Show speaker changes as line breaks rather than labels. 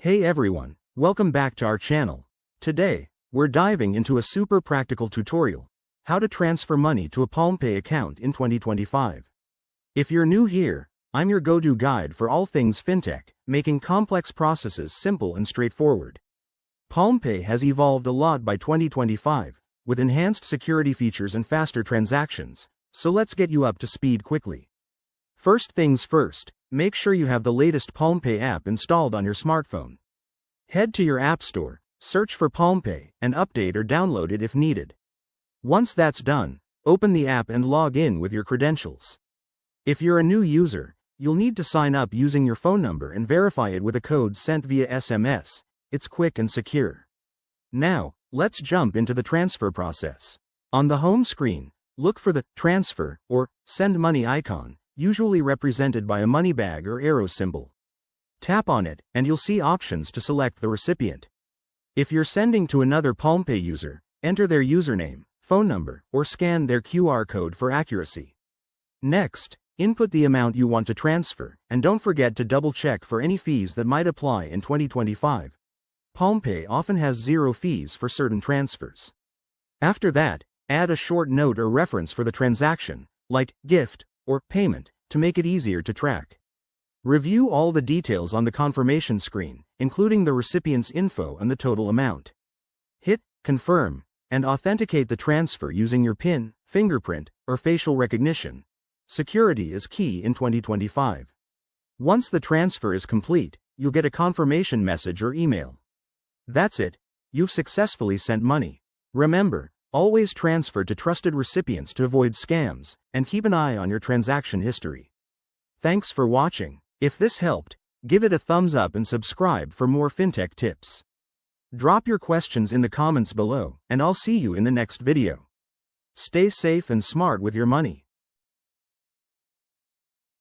Hey everyone, welcome back to our channel. Today, we're diving into a super practical tutorial, how to transfer money to a Palmpay account in 2025. If you're new here, I'm your go-to guide for all things fintech, making complex processes simple and straightforward. Palmpay has evolved a lot by 2025, with enhanced security features and faster transactions, so let's get you up to speed quickly. First things first, make sure you have the latest Palmpay app installed on your smartphone. Head to your app store, search for Palmpay, and update or download it if needed. Once that's done, open the app and log in with your credentials. If you're a new user, you'll need to sign up using your phone number and verify it with a code sent via SMS. It's quick and secure. Now, let's jump into the transfer process. On the home screen, look for the transfer or send money icon, usually represented by a money bag or arrow symbol. Tap on it, and you'll see options to select the recipient. If you're sending to another Palmpay user, enter their username, phone number, or scan their QR code for accuracy. Next, input the amount you want to transfer, and don't forget to double-check for any fees that might apply in 2025. Palmpay often has zero fees for certain transfers. After that, add a short note or reference for the transaction, like gift or payment, to make it easier to track. Review all the details on the confirmation screen, including the recipient's info and the total amount. Hit confirm and authenticate the transfer using your PIN, fingerprint, or facial recognition. Security is key in 2025. Once the transfer is complete, you'll get a confirmation message or email. That's it, you've successfully sent money. Remember, always transfer to trusted recipients to avoid scams, and keep an eye on your transaction history. Thanks for watching. If this helped, give it a thumbs up and subscribe for more fintech tips. Drop your questions in the comments below, and I'll see you in the next video. Stay safe and smart with your money.